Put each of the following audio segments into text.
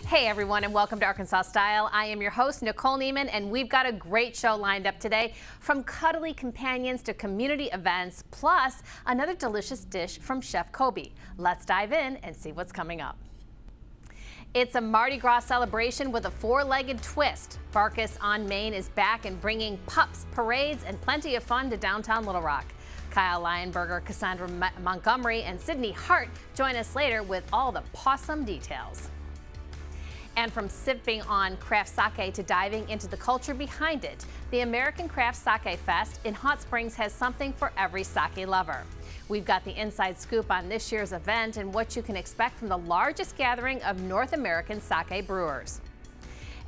Hey everyone, and welcome to Arkansas Style. I am your host, Nichole Neiman, and we've got a great show lined up today. From cuddly companions to community events, plus another delicious dish from Chef Kobe. Let's dive in and see what's coming up. It's a Mardi Gras celebration with a four-legged twist. Barkus on Main is back and bringing pups, parades, and plenty of fun to downtown Little Rock. Kyle Lionberger, Cassandra Montgomery, and Sydney Hart join us later with all the pawsome details. And from sipping on craft sake to diving into the culture behind it, the American Craft Sake Fest in Hot Springs has something for every sake lover. We've got the inside scoop on this year's event and what you can expect from the largest gathering of North American sake brewers.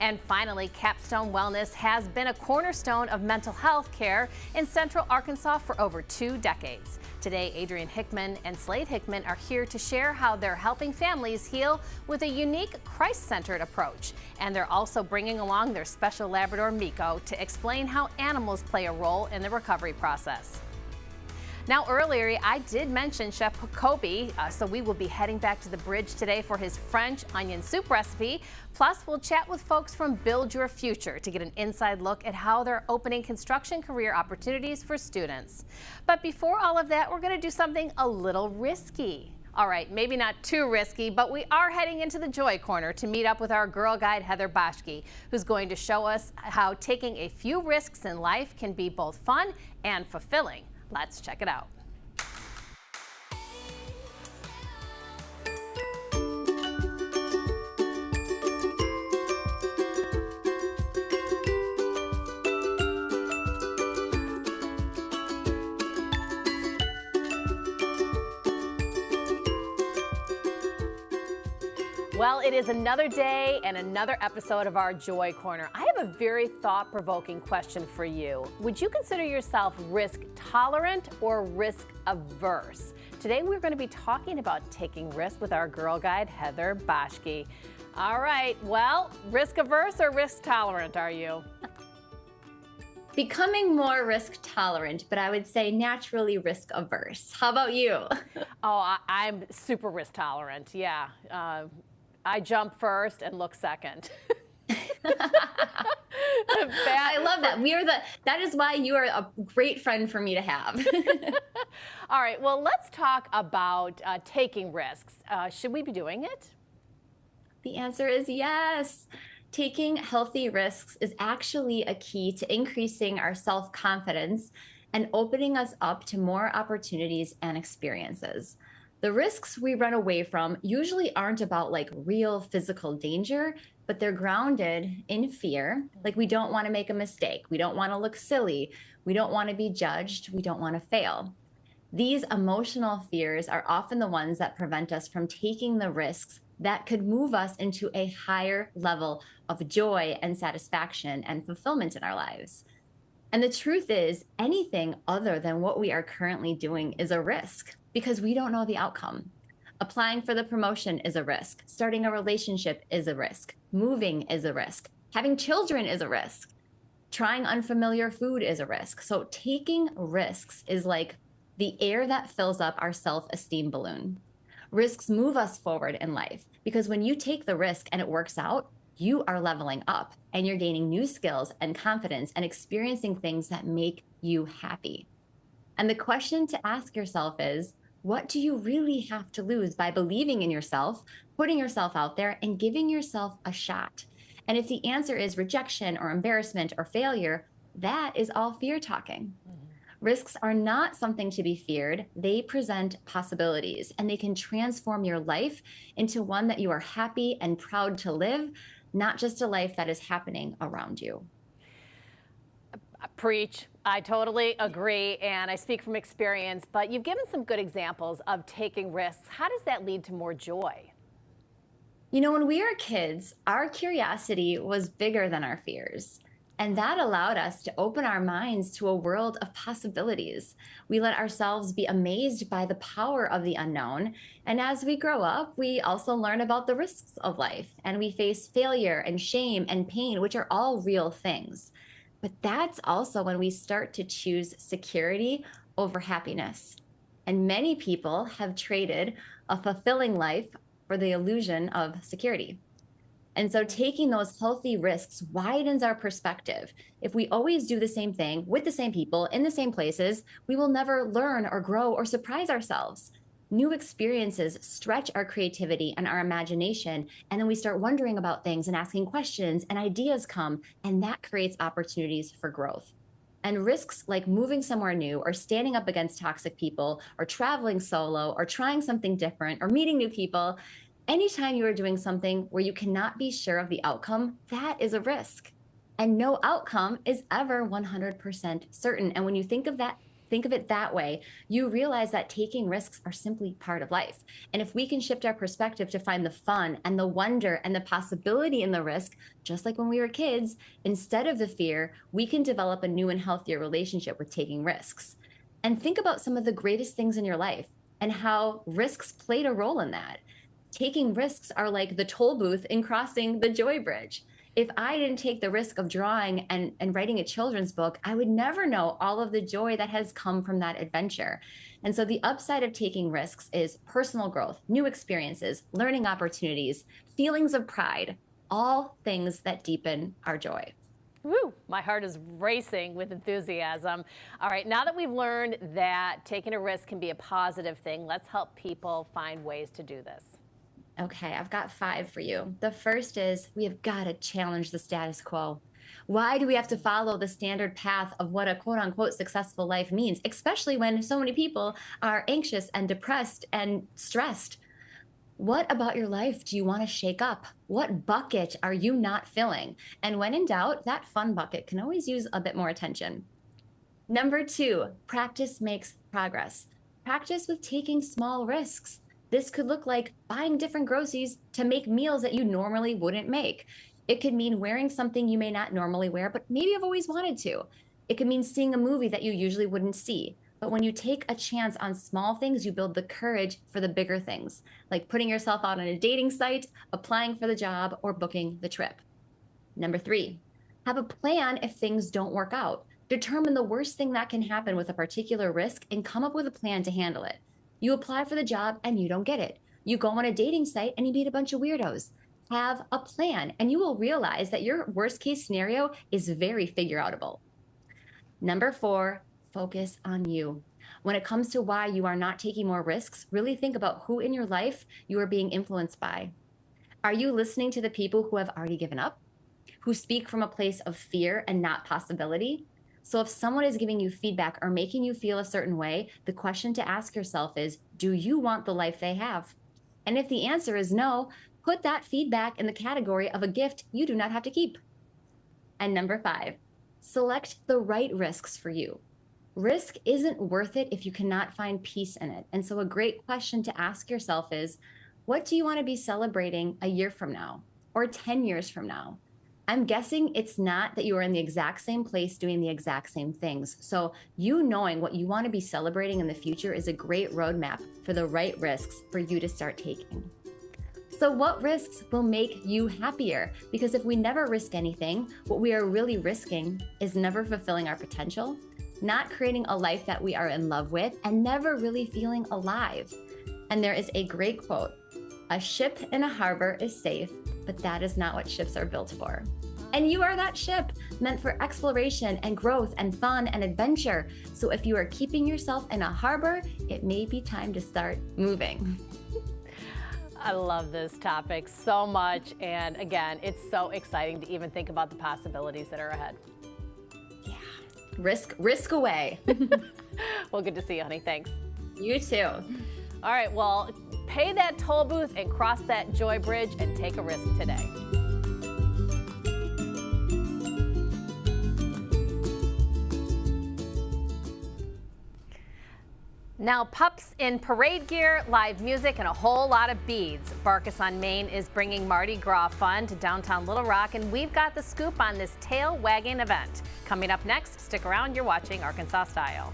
And finally, Capstone Wellness has been a cornerstone of mental health care in Central Arkansas for over 2 decades. Today, Adrian Hickman and Slade Hickman are here to share how they're helping families heal with a unique Christ-centered approach. And they're also bringing along their special Labrador Miko to explain how animals play a role in the recovery process. Now, earlier, I did mention Chef Kobe, so we will be heading back to the bridge today for his French onion soup recipe. Plus, we'll chat with folks from Build Your Future to get an inside look at how they're opening construction career opportunities for students. But before all of that, we're going to do something a little risky. All right, maybe not too risky, but we are heading into the Joy Corner to meet up with our girl guide, Heather Boschke, who's going to show us how taking a few risks in life can be both fun and fulfilling. Let's check it out. Well, it is another day and another episode of our Joy Corner. I have a very thought-provoking question for you. Would you consider yourself risk-tolerant or risk-averse? Today, we're going to be talking about taking risks with our girl guide, Heather Boschke. All right, well, risk-averse or risk-tolerant are you? Becoming more risk-tolerant, but I would say naturally risk-averse. How about you? I'm super risk-tolerant, yeah. I jump first and look second. I love that. That is why you are a great friend for me to have. All right, well, let's talk about taking risks. Should we be doing it? The answer is yes. Taking healthy risks is actually a key to increasing our self-confidence and opening us up to more opportunities and experiences. The risks we run away from usually aren't about like real physical danger, but they're grounded in fear. Like we don't want to make a mistake. We don't want to look silly. We don't want to be judged. We don't want to fail. These emotional fears are often the ones that prevent us from taking the risks that could move us into a higher level of joy and satisfaction and fulfillment in our lives. And the truth is, anything other than what we are currently doing is a risk because we don't know the outcome. Applying for the promotion is a risk. Starting a relationship is a risk. Moving is a risk. Having children is a risk. Trying unfamiliar food is a risk. So taking risks is like the air that fills up our self-esteem balloon. Risks move us forward in life because when you take the risk and it works out, you are leveling up and you're gaining new skills and confidence and experiencing things that make you happy. And the question to ask yourself is, what do you really have to lose by believing in yourself, putting yourself out there, and giving yourself a shot? And if the answer is rejection or embarrassment or failure, that is all fear talking. Risks are not something to be feared. They present possibilities, and they can transform your life into one that you are happy and proud to live, not just a life that is happening around you. Preach. I totally agree, and I speak from experience, but you've given some good examples of taking risks. How does that lead to more joy? You know, when we were kids, our curiosity was bigger than our fears. And that allowed us to open our minds to a world of possibilities. We let ourselves be amazed by the power of the unknown. And as we grow up, we also learn about the risks of life. And we face failure and shame and pain, which are all real things. But that's also when we start to choose security over happiness. And many people have traded a fulfilling life for the illusion of security. And so taking those healthy risks widens our perspective. If we always do the same thing with the same people in the same places, we will never learn or grow or surprise ourselves. New experiences stretch our creativity and our imagination, and then we start wondering about things and asking questions, and ideas come, and that creates opportunities for growth. And risks like moving somewhere new or standing up against toxic people or traveling solo or trying something different or meeting new people, anytime you are doing something where you cannot be sure of the outcome, that is a risk. And no outcome is ever 100% certain. And when you think of it that way, you realize that taking risks are simply part of life. And if we can shift our perspective to find the fun and the wonder and the possibility in the risk, just like when we were kids, instead of the fear, we can develop a new and healthier relationship with taking risks. And think about some of the greatest things in your life and how risks played a role in that. Taking risks are like the toll booth in crossing the Joy Bridge. If I didn't take the risk of drawing and writing a children's book, I would never know all of the joy that has come from that adventure. And so the upside of taking risks is personal growth, new experiences, learning opportunities, feelings of pride, all things that deepen our joy. Woo, my heart is racing with enthusiasm. All right, now that we've learned that taking a risk can be a positive thing, let's help people find ways to do this. Okay, I've got 5 for you. The first is we have got to challenge the status quo. Why do we have to follow the standard path of what a quote unquote successful life means, especially when so many people are anxious and depressed and stressed? What about your life do you want to shake up? What bucket are you not filling? And when in doubt, that fun bucket can always use a bit more attention. Number 2, practice makes progress. Practice with taking small risks. This could look like buying different groceries to make meals that you normally wouldn't make. It could mean wearing something you may not normally wear, but maybe have always wanted to. It could mean seeing a movie that you usually wouldn't see. But when you take a chance on small things, you build the courage for the bigger things, like putting yourself out on a dating site, applying for the job, or booking the trip. Number 3, have a plan if things don't work out. Determine the worst thing that can happen with a particular risk and come up with a plan to handle it. You apply for the job and you don't get it. You go on a dating site and you meet a bunch of weirdos. Have a plan and you will realize that your worst case scenario is very figure outable. Number 4, focus on you. When it comes to why you are not taking more risks, really think about who in your life you are being influenced by. Are you listening to the people who have already given up, who speak from a place of fear and not possibility? So if someone is giving you feedback or making you feel a certain way, the question to ask yourself is, do you want the life they have? And if the answer is no, put that feedback in the category of a gift you do not have to keep. And number 5, select the right risks for you. Risk isn't worth it if you cannot find peace in it. And so a great question to ask yourself is, what do you want to be celebrating a year from now or 10 years from now? I'm guessing it's not that you are in the exact same place doing the exact same things. So you knowing what you want to be celebrating in the future is a great roadmap for the right risks for you to start taking. So what risks will make you happier? Because if we never risk anything, what we are really risking is never fulfilling our potential, not creating a life that we are in love with, and never really feeling alive. And there is a great quote, "A ship in a harbor is safe, but that is not what ships are built for." And you are that ship meant for exploration and growth and fun and adventure. So if you are keeping yourself in a harbor, it may be time to start moving. I love this topic so much. And again, it's so exciting to even think about the possibilities that are ahead. Yeah, risk away. Well, good to see you, honey. Thanks. You too. All right, well, pay that toll booth and cross that Joy Bridge and take a risk today. Now, pups in parade gear, live music, and a whole lot of beads. Barkus on Main is bringing Mardi Gras fun to downtown Little Rock, and we've got the scoop on this tail wagging event. Coming up next, stick around, you're watching Arkansas Style.